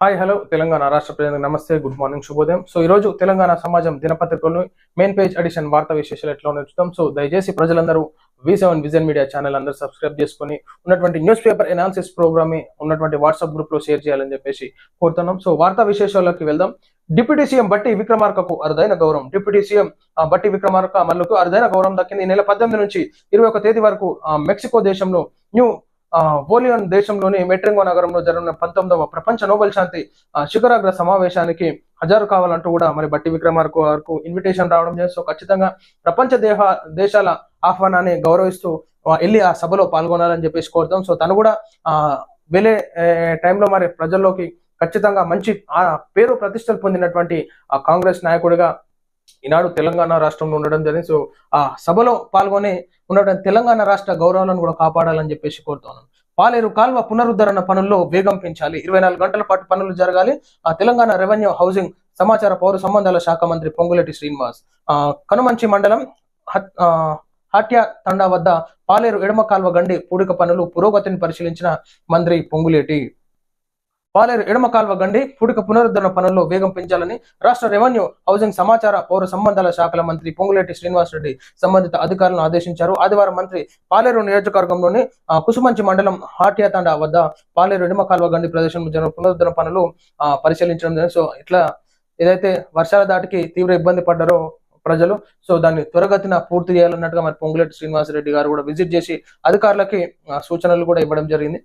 Hi hello Telangana రాష్ట్ర ప్రజలకు నమస్తే, గుడ్ మార్నింగ్, శుభోదయం. సో ఈ రోజు తెలంగాణ సమాజం దినపత్రికలను మెయిన్ పేజ్ ఎడిషన్ వార్తా విశేషాలు ఎట్లా ఉంచుతాం. సో దయచేసి ప్రజలందరూ V7 విజన్ మీడియా ఛానల్ అందరూ సబ్స్క్రైబ్ చేసుకొని ఉన్నటువంటి న్యూస్ పేపర్ ఎనాలిసిస్ ప్రోగ్రామ్ ఉన్నటువంటి వాట్సాప్ గ్రూప్ లో షేర్ చేయాలని చెప్పేసి కోరుతున్నాం. సో వార్తా విశేషాల్లోకి వెళ్దాం. డిప్యూటీ సీఎం బట్టి విక్రమార్కకు అరుదైన గౌరవం. డిప్యూటీ సీఎం బట్టి విక్రమార్క మల్లుకు అరుదైన గౌరవం దక్కింది. ఈ నెల 18 నుంచి 21 తేదీ వరకు మెక్సికో దేశంలో న్యూ బోలియన్ దేశంలోని మెట్రింగో నగరంలో జరిగిన 19వ ప్రపంచ నోబెల్ శాంతి శిఖరాగ్ర సమావేశానికి హాజరు కావాలంటూ కూడా మరి బట్టి విక్రమార్క వరకు ఇన్విటేషన్ రావడం చేస్తూ ఖచ్చితంగా ప్రపంచ దేశాల ఆహ్వానాన్ని గౌరవిస్తూ వెళ్ళి ఆ సభలో పాల్గొనాలని చెప్పేసి కోరుతాం. సో తను కూడా వెళ్ళే టైంలో మరి ప్రజల్లోకి ఖచ్చితంగా మంచి పేరు ప్రతిష్టలు పొందినటువంటి కాంగ్రెస్ నాయకుడిగా ఈనాడు తెలంగాణ రాష్ట్రంలో ఉండడం జరిగింది. సో ఆ సభలో పాల్గొని ఉండడం తెలంగాణ రాష్ట్ర గౌరవాలను కూడా కాపాడాలని చెప్పేసి కోరుతున్నాను. పాలేరు కాల్వ పునరుద్ధరణ పనుల్లో వేగం పెంచాలి. 24 గంటల పాటు పనులు జరగాలి. తెలంగాణ రెవెన్యూ హౌసింగ్ సమాచార పౌర సంబంధాల శాఖ మంత్రి పొంగులేటి శ్రీనివాస్ కనుమంచి మండలం హాట్యా తండా వద్ద పాలేరు ఎడమ కాల్వ గండి పూడిక పనులు పురోగతిని పరిశీలించిన మంత్రి పొంగులేటి. పాలేరు ఎడమ కాల్వ గండి పూడిక పునరుద్ధరణ పనుల్లో వేగం పెంచాలని రాష్ట్ర రెవెన్యూ హౌసింగ్ సమాచార పౌర సంబంధాల శాఖల మంత్రి పొంగులేటి శ్రీనివాస్ రెడ్డి సంబంధిత అధికారులను ఆదేశించారు. ఆదివారం మంత్రి పాలేరు నియోజకవర్గంలోని కుసుమంచి మండలం హాట్యాతండ వద్ద పాలేరు ఎడమ కాల్వ గండి ప్రదేశంలో జరిగిన పునరుద్ధరణ పనులు పరిశీలించడం. సో ఇట్లా ఏదైతే వర్షాల దాటికి తీవ్ర ఇబ్బంది పడ్డారో ప్రజలు, సో దాన్ని త్వరగతిన పూర్తి చేయాలన్నట్టుగా మరి పొంగులేటి శ్రీనివాస్ రెడ్డి గారు కూడా విజిట్ చేసి అధికారులకి సూచనలు కూడా ఇవ్వడం జరిగింది.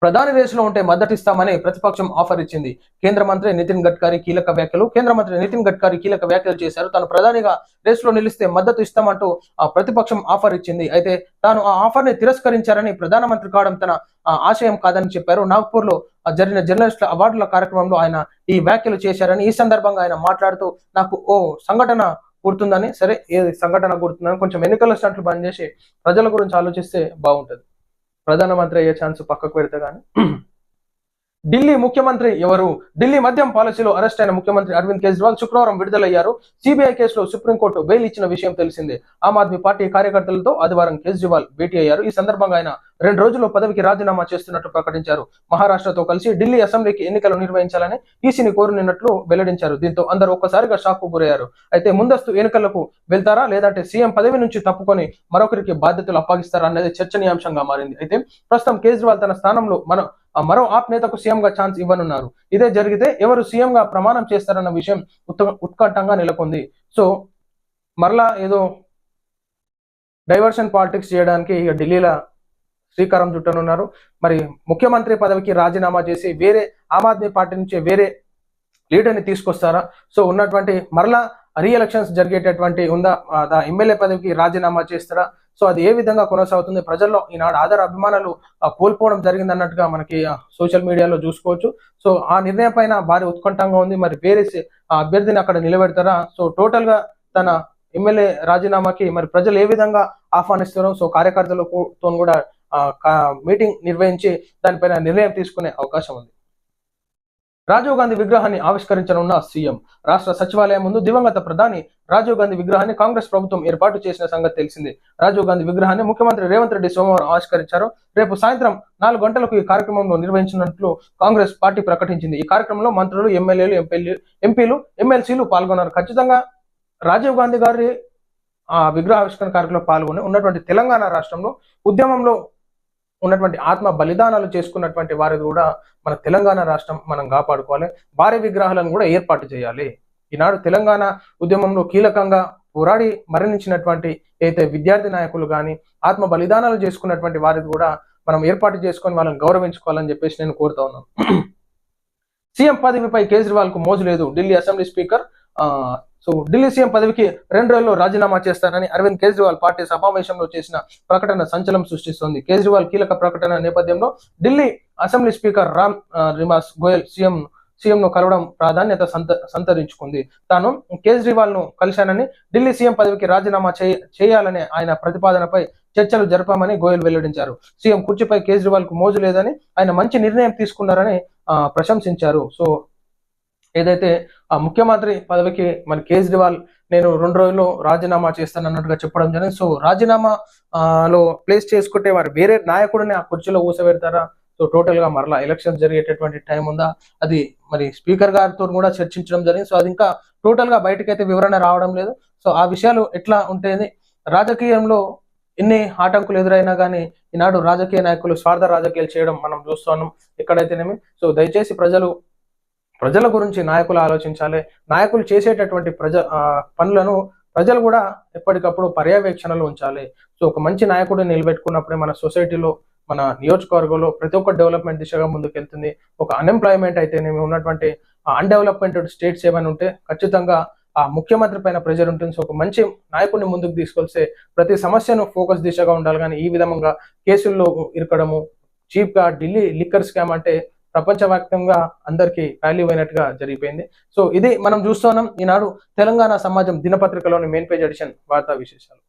ప్రధాని రేసులో ఉంటే మద్దతిస్తామని ప్రతిపక్షం ఆఫర్ ఇచ్చింది. కేంద్ర మంత్రి నితిన్ గడ్కరీ కీలక వ్యాఖ్యలు. కేంద్ర మంత్రి నితిన్ గడ్కరీ కీలక వ్యాఖ్యలు చేశారు. తాను ప్రధానిగా రేసులో నిలిస్తే మద్దతు ఇస్తామంటూ ప్రతిపక్షం ఆఫర్ ఇచ్చింది. అయితే తాను ఆ ఆఫర్ ని తిరస్కరించారని, ప్రధానమంత్రి కావడం తన ఆశయం కాదని చెప్పారు. నాగ్పూర్ లో జరిగిన జర్నలిస్టుల అవార్డుల కార్యక్రమంలో ఆయన ఈ వ్యాఖ్యలు చేశారని, ఈ సందర్భంగా ఆయన మాట్లాడుతూ నాకు ఓ సంఘటన గుర్తుందని, సరే ఏ సంఘటన గుర్తుందని, కొంచెం ఎన్నికల స్టంట్లు బంద్ చేసి ప్రజల గురించి ఆలోచిస్తే బాగుంటది. ప్రధానమంత్రి అయ్యే ఛాన్స్ పక్కకు పెడితే కానీ. ఢిల్లీ ముఖ్యమంత్రి ఎవరు? ఢిల్లీ మద్యం పాలసీలో అరెస్ట్ అయిన ముఖ్యమంత్రి అరవింద్ కేజ్రీవాల్ శుక్రవారం విడుదలయ్యారు. సిబిఐ కేసులో సుప్రీంకోర్టు బెయిల్ ఇచ్చిన విషయం తెలిసిందే. ఆమ్ ఆద్మీ పార్టీ కార్యకర్తలతో ఆదివారం కేజ్రీవాల్ భేటీ అయ్యారు. ఈ సందర్భంగా ఆయన 2 రోజుల్లో పదవికి రాజీనామా చేస్తున్నట్టు ప్రకటించారు. మహారాష్ట్రతో కలిసి ఢిల్లీ అసెంబ్లీకి ఎన్నికలు నిర్వహించాలని ఈసీని కోరినట్లు వెల్లడించారు. దీంతో అందరూ ఒక్కసారిగా షాక్ కు గురయ్యారు. అయితే ముందస్తు ఎన్నికలకు వెళ్తారా, లేదంటే సీఎం పదవి నుంచి తప్పుకొని మరొకరికి బాధ్యతలు అప్పగిస్తారా అనేది చర్చనీయాంశంగా మారింది. అయితే ప్రస్తుతం కేజ్రీవాల్ తన స్థానంలో మరో ఆప్ నేతకు సీఎం గా ఛాన్స్ ఇవ్వనున్నారు. ఇదే జరిగితే ఎవరు సీఎం గా ప్రమాణం చేస్తారన్న విషయం ఉత్కంఠంగా నెలకొంది. సో మరలా ఏదో డైవర్షన్ పాలిటిక్స్ చేయడానికి ఇక ఢిల్లీలో శ్రీకారం చుట్టనున్నారు. మరి ముఖ్యమంత్రి పదవికి రాజీనామా చేసి వేరే ఆమ్ ఆద్మీ పార్టీ నుంచి వేరే లీడర్ని తీసుకొస్తారా? సో ఉన్నటువంటి మరలా రీఎలక్షన్స్ జరిగేటటువంటి ఉందా? ఎమ్మెల్యే పదవికి రాజీనామా చేస్తారా? సో అది ఏ విధంగా కొనసాగుతుంది? ప్రజల్లో ఈనాడు ఆధార అభిమానాలు కోల్పోవడం జరిగింది అన్నట్టుగా మనకి సోషల్ మీడియాలో చూసుకోవచ్చు. సో ఆ నిర్ణయం పైన భారీ ఉత్కంఠంగా ఉంది. మరి వేరే అభ్యర్థిని అక్కడ నిలబెడతారా? సో టోటల్ గా తన ఎమ్మెల్యే రాజీనామాకి మరి ప్రజలు ఏ విధంగా ఆహ్వానిస్తారో, సో కార్యకర్తలతో కూడా మీటింగ్ నిర్వహించి దానిపైన నిర్ణయం తీసుకునే అవకాశం ఉంది. రాజీవ్ గాంధీ విగ్రహాన్ని ఆవిష్కరించనున్న సీఎం. రాష్ట్ర సచివాలయం ముందు దివంగత ప్రధాని రాజీవ్ గాంధీ విగ్రహాన్ని కాంగ్రెస్ ప్రభుత్వం ఏర్పాటు చేసిన సంగతి తెలిసిందే. రాజీవ్ గాంధీ విగ్రహాన్ని ముఖ్యమంత్రి రేవంత్ రెడ్డి సోమవారం ఆవిష్కరించారు. రేపు సాయంత్రం 4 గంటలకు ఈ కార్యక్రమంలో నిర్వహించినట్లు కాంగ్రెస్ పార్టీ ప్రకటించింది. ఈ కార్యక్రమంలో మంత్రులు, ఎమ్మెల్యేలు, ఎంపీలు, ఎమ్మెల్సీలు పాల్గొన్నారు. ఖచ్చితంగా రాజీవ్ గాంధీ గారి విగ్రహావిష్కరణ కార్యక్రమంలో పాల్గొని ఉన్నటువంటి తెలంగాణ రాష్ట్రంలో ఉద్యమంలో ఉన్నటువంటి ఆత్మ బలిదానాలు చేసుకున్నటువంటి వారి కూడా మన తెలంగాణ రాష్ట్రం మనం కాపాడుకోవాలి. భారీ విగ్రహాలను కూడా ఏర్పాటు చేయాలి. ఈనాడు తెలంగాణ ఉద్యమంలో కీలకంగా పోరాడి మరణించినటువంటి అయితే విద్యార్థి నాయకులు కానీ ఆత్మ బలిదానాలు చేసుకున్నటువంటి వారిది కూడా మనం ఏర్పాటు చేసుకొని వాళ్ళని గౌరవించుకోవాలని చెప్పేసి నేను కోరుతా ఉన్నాను. సీఎం పదవిపై కేజ్రీవాల్ కు మోజు లేదు. Delhi assembly speaker so Delhi CM పదవికి 2 రోజుల్లో రాజీనామా చేస్తారని అరవింద్ కేజ్రీవాల్ పార్టీ సమావేశంలో చేసిన ప్రకటన సంచలనం సృష్టిస్తోంది. కేజ్రీవాల్ కీలక ప్రకటన నేపథ్యంలో Delhi assembly speaker Ram Nivas Goyal CM ను కలవడం ప్రాధాన్యత సంతరించుకుంది. తాను కేజ్రీవాల్ ను కలిశానని, ఢిల్లీ సీఎం పదవికి రాజీనామా చేయాలనే ఆయన ప్రతిపాదనపై చర్చలు జరపామని గోయల్ వెల్లడించారు. సీఎం కుర్చీపై కేజ్రీవాల్ కు మోజు లేదని, ఆయన మంచి నిర్ణయం తీసుకున్నారని ప్రశంసించారు. సో ఏదైతే ముఖ్యమంత్రి పదవికి మరి కేజ్రీవాల్ నేను 2 రోజుల్లో రాజీనామా చేస్తాను అన్నట్టుగా చెప్పడం జరిగింది. సో రాజీనామా లో ప్లేస్ చేసుకుంటే వారు వేరే నాయకుడిని ఆ కుర్చీలో కూర్చోబెడతారా? సో సో టోటల్ గా మరలా ఎలక్షన్స్ జరిగేటటువంటి టైం ఉందా, అది మరి స్పీకర్ గారితో కూడా చర్చించడం జరిగింది. సో అది ఇంకా టోటల్ గా బయటకైతే వివరణ రావడం లేదు. సో ఆ విషయాలు ఎట్లా ఉంటుంది, రాజకీయంలో ఎన్ని ఆటంకులు ఎదురైనా కానీ ఈనాడు రాజకీయ నాయకులు స్వార్థ రాజకీయాలు చేయడం మనం చూస్తున్నాం ఎక్కడైతేనేమి. సో దయచేసి ప్రజల గురించి నాయకులు ఆలోచించాలి. నాయకులు చేసేటటువంటి పనులను ప్రజలు కూడా ఎప్పటికప్పుడు పర్యవేక్షణలో ఉంచాలి. సో ఒక మంచి నాయకుడు నిలబెట్టుకున్నప్పుడే మన సొసైటీలో, మన నియోజకవర్గంలో ప్రతి ఒక్క డెవలప్మెంట్ దిశగా ముందుకెళ్తుంది. ఒక అన్ఎంప్లాయ్మెంట్ అయితేనేమి, ఉన్నటువంటి అన్డెవలప్మెంటెడ్ స్టేట్స్ ఏమైనా ఉంటే ఖచ్చితంగా ఆ ముఖ్యమంత్రి పైన ప్రెజర్ ఉంటుంది. సో ఒక మంచి నాయకుడిని ముందుకు తీసుకొస్తే ప్రతి సమస్యను ఫోకస్ దిశగా ఉండాలి. కానీ ఈ విధంగా కేసుల్లో ఇరకడము, చీప్ గా ఢిల్లీ లిక్కర్ స్కామ్ అంటే ప్రపంచవ్యాప్తంగా అందరికీ వాల్యూ అయినట్టుగా జరిగిపోయింది. సో ఇది మనం చూస్తున్నాం ఈనాడు తెలంగాణ సమాజం దినపత్రికలోని మెయిన్ పేజ్ ఎడిషన్ వార్తా విశేషాలు.